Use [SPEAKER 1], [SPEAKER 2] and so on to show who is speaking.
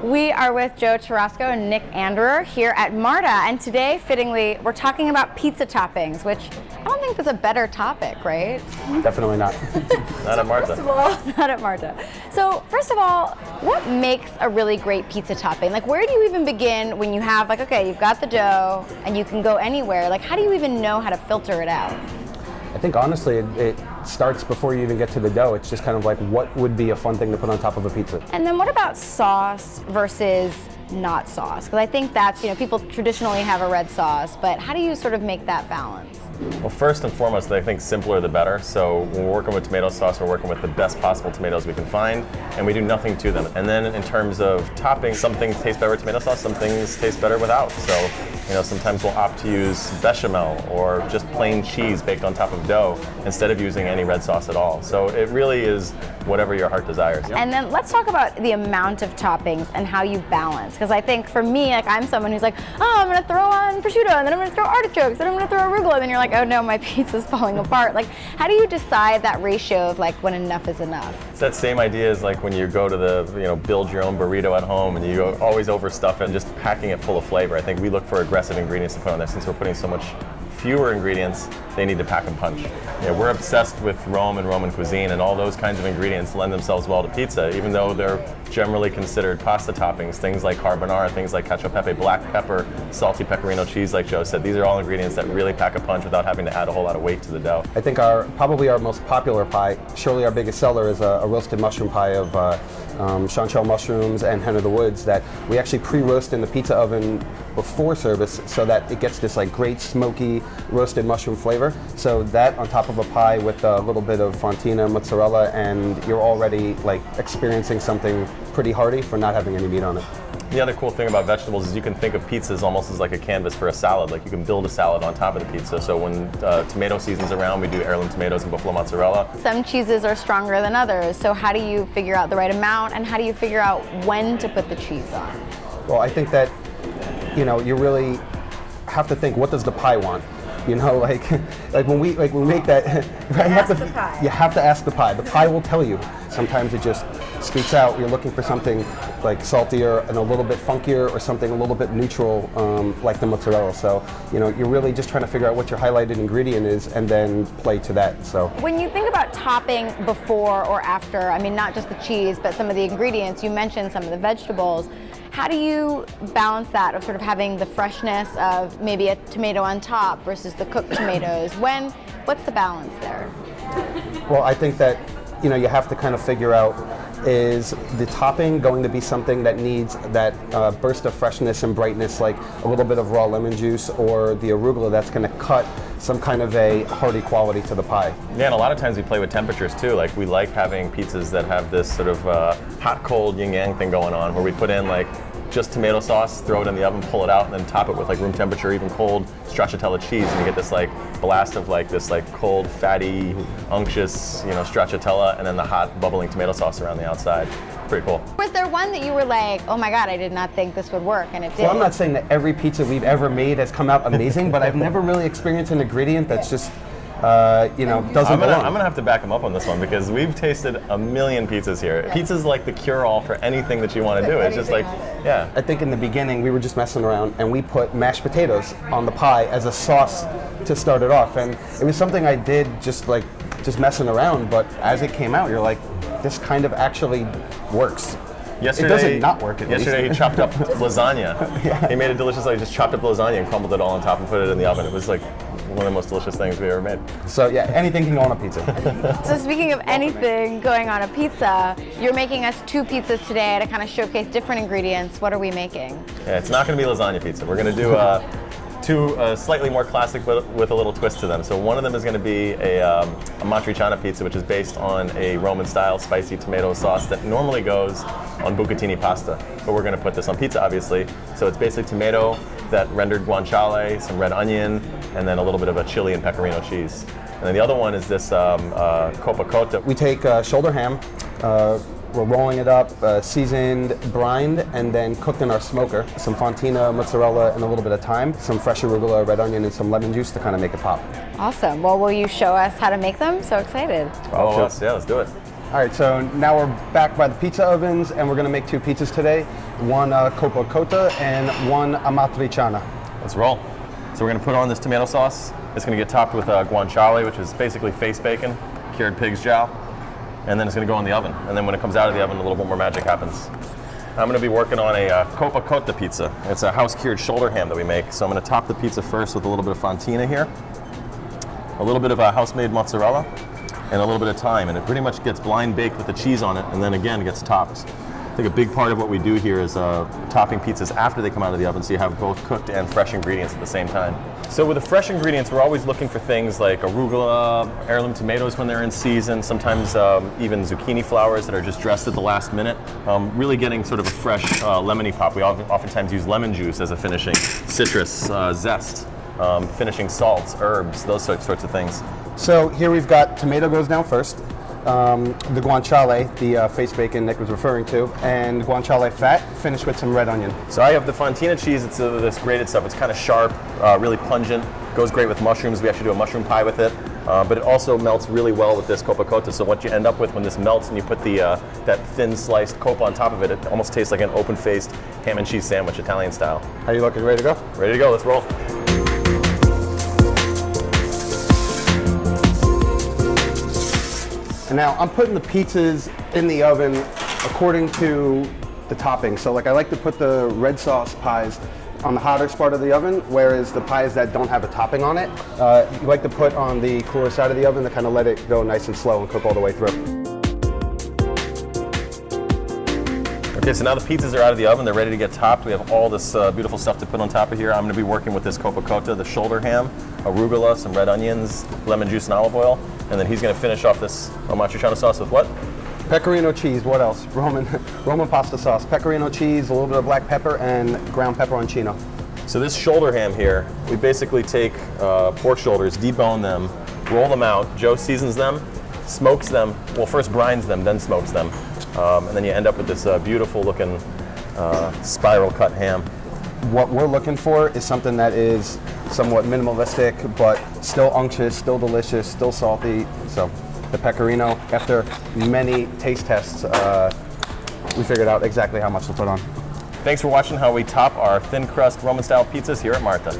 [SPEAKER 1] We are with Joe Tarasco and Nick Anderer here at Marta, and today, fittingly, we're talking about pizza toppings, which I don't think is a better topic, right?
[SPEAKER 2] Definitely not.
[SPEAKER 3] Not at Marta.
[SPEAKER 1] First of all, not at Marta. So, first of all, what makes a really great pizza topping? Like, where do you even begin when you have, like, okay, you've got the dough and you can go anywhere? Like, how do you even know how to filter it out?
[SPEAKER 2] I think honestly it starts before you even get to the dough. It's just kind of like what would be a fun thing to put on top of a pizza.
[SPEAKER 1] And then what about sauce versus not sauce? Because I think that's, people traditionally have a red sauce, but how do you sort of make that balance?
[SPEAKER 3] Well, first and foremost, I think simpler the better. So when we're working with tomato sauce, we're working with the best possible tomatoes we can find, and we do nothing to them. And then in terms of topping, some things taste better with tomato sauce, some things taste better without. So, sometimes we'll opt to use bechamel or just plain cheese baked on top of dough instead of using any red sauce at all. So it really is whatever your heart desires.
[SPEAKER 1] And then let's talk about the amount of toppings and how you balance. Because I think for me, I'm someone who's like, oh, I'm gonna throw on prosciutto, and then I'm gonna throw artichokes, and I'm gonna throw arugula, and then you're like, oh no, my pizza's falling apart. Like, how do you decide that ratio of like when enough is enough?
[SPEAKER 3] It's that same idea as like when you go to the, build your own burrito at home and you always overstuff it and just packing it full of flavor. I think we look for aggressive ingredients to put on there. Since we're putting so much fewer ingredients, they need to pack and punch. We're obsessed with Rome and Roman cuisine, and all those kinds of ingredients lend themselves well to pizza, even though they're generally considered pasta toppings. Things like carbonara, things like cacio e pepe, black pepper, salty pecorino cheese, like Joe said. These are all ingredients that really pack a punch without having to add a whole lot of weight to the dough.
[SPEAKER 2] I think probably our most popular pie, surely our biggest seller, is a roasted mushroom pie of chanterelle mushrooms and hen of the woods that we actually pre-roast in the pizza oven before service so that it gets this like great smoky roasted mushroom flavor. So that on top of a pie with a little bit of fontina, mozzarella, and you're already like experiencing something pretty hearty for not having any meat on it.
[SPEAKER 3] The other cool thing about vegetables is you can think of pizzas almost as like a canvas for a salad. Like you can build a salad on top of the pizza. So when tomato season's around, we do heirloom tomatoes and buffalo mozzarella.
[SPEAKER 1] Some cheeses are stronger than others. So how do you figure out the right amount, and how do you figure out when to put the cheese on?
[SPEAKER 2] Well, I think that, you really have to think, what does the pie want? Like when we make that, you have to ask the pie. The pie will tell you. Sometimes it just speaks out. You're looking for something like saltier and a little bit funkier, or something a little bit neutral, like the mozzarella. So, you're really just trying to figure out what your highlighted ingredient is and then play to that. So
[SPEAKER 1] when you think about topping before or after, not just the cheese, but some of the ingredients, you mentioned some of the vegetables. How do you balance that of sort of having the freshness of maybe a tomato on top versus the cooked tomatoes? What's the balance there?
[SPEAKER 2] Well, I think that, you have to kind of figure out, is the topping going to be something that needs that burst of freshness and brightness, like a little bit of raw lemon juice, or the arugula that's going to cut some kind of a hearty quality to the pie?
[SPEAKER 3] Yeah, and a lot of times we play with temperatures too. Like we like having pizzas that have this sort of hot-cold yin-yang thing going on, where we put in like just tomato sauce, throw it in the oven, pull it out, and then top it with like room temperature, even cold stracciatella cheese, and you get this like blast of like this like cold, fatty, unctuous, stracciatella, and then the hot, bubbling tomato sauce around the outside. Pretty cool.
[SPEAKER 1] Was there one that you were like, oh my God, I did not think this would work, and it did?
[SPEAKER 2] Well, I'm not saying that every pizza we've ever made has come out amazing, but I've never really experienced an ingredient that's just doesn't belong.
[SPEAKER 3] I'm gonna have to back him up on this one, because we've tasted a million pizzas here. Pizza's like the cure-all for anything that you want to do. It's just like, yeah.
[SPEAKER 2] I think in the beginning we were just messing around, and we put mashed potatoes on the pie as a sauce to start it off, and it was something I did just messing around. But as it came out, you're like, this kind of actually works.
[SPEAKER 3] Yesterday,
[SPEAKER 2] it doesn't not work at
[SPEAKER 3] yesterday
[SPEAKER 2] least.
[SPEAKER 3] He chopped up lasagna.
[SPEAKER 2] Yeah.
[SPEAKER 3] He made it delicious. He just chopped up lasagna and crumbled it all on top and put it in the oven. It was like one of the most delicious things we ever made.
[SPEAKER 2] So yeah, anything can go on a pizza.
[SPEAKER 1] So speaking of anything going on a pizza, you're making us 2 pizzas today to kind of showcase different ingredients. What are we making?
[SPEAKER 3] Yeah, it's not going to be lasagna pizza. We're going to do 2 slightly more classic with a little twist to them. So one of them is going to be a matriciana pizza, which is based on a Roman-style spicy tomato sauce that normally goes on bucatini pasta. But we're going to put this on pizza, obviously. So it's basically tomato, that rendered guanciale, some red onion, and then a little bit of a chili and pecorino cheese. And then the other one is this coppa cotta.
[SPEAKER 2] We take shoulder ham, we're rolling it up, seasoned, brined, and then cooked in our smoker. Some fontina, mozzarella, and a little bit of thyme, some fresh arugula, red onion, and some lemon juice to kind of make it pop.
[SPEAKER 1] Awesome. Well, will you show us how to make them? So excited.
[SPEAKER 3] Oh, sure. Let's do it.
[SPEAKER 2] All right, so now we're back by the pizza ovens, and we're going to make 2 pizzas today. one coppa cotta, and one amatriciana.
[SPEAKER 3] Let's roll. So we're going to put on this tomato sauce. It's going to get topped with guanciale, which is basically face bacon, cured pig's jowl, and then it's going to go in the oven. And then when it comes out of the oven, a little bit more magic happens. I'm going to be working on a coppa cotta pizza. It's a house-cured shoulder ham that we make. So I'm going to top the pizza first with a little bit of fontina here, a little bit of house-made mozzarella, and a little bit of thyme. And it pretty much gets blind baked with the cheese on it, and then again gets topped. I think a big part of what we do here is topping pizzas after they come out of the oven, so you have both cooked and fresh ingredients at the same time. So with the fresh ingredients, we're always looking for things like arugula, heirloom tomatoes when they're in season, sometimes even zucchini flowers that are just dressed at the last minute. Really getting sort of a fresh lemony pop. We oftentimes use lemon juice as a finishing, citrus, zest, finishing salts, herbs, those sorts of things.
[SPEAKER 2] So here we've got tomato goes down first. The guanciale, the face bacon Nick was referring to, and guanciale fat, finished with some red onion.
[SPEAKER 3] So I have the fontina cheese. It's this grated stuff. It's kind of sharp, really pungent. Goes great with mushrooms. We actually do a mushroom pie with it. But it also melts really well with this coppa cotta. So what you end up with when this melts and you put the that thin sliced coppa on top of it, it almost tastes like an open-faced ham and cheese sandwich, Italian style.
[SPEAKER 2] How you looking? Ready to go?
[SPEAKER 3] Ready to go. Let's roll.
[SPEAKER 2] And now I'm putting the pizzas in the oven according to the topping. So like I like to put the red sauce pies on the hotter part of the oven, whereas the pies that don't have a topping on it, you like to put on the cooler side of the oven to kind of let it go nice and slow and cook all the way through.
[SPEAKER 3] Okay, so now the pizzas are out of the oven. They're ready to get topped. We have all this beautiful stuff to put on top of here. I'm going to be working with this coppa cotta, the shoulder ham, arugula, some red onions, lemon juice, and olive oil. And then he's going to finish off this amatriciana sauce with what?
[SPEAKER 2] Pecorino cheese. What else? Roman pasta sauce. Pecorino cheese, a little bit of black pepper, and ground pepperoncino.
[SPEAKER 3] So this shoulder ham here, we basically take pork shoulders, debone them, roll them out. Joe seasons them, smokes them. Well, first brines them, then smokes them. And then you end up with this beautiful looking spiral cut ham.
[SPEAKER 2] What we're looking for is something that is somewhat minimalistic, but still unctuous, still delicious, still salty. So the pecorino, after many taste tests, we figured out exactly how much to put on.
[SPEAKER 3] Thanks for watching how we top our thin crust Roman style pizzas here at Marta.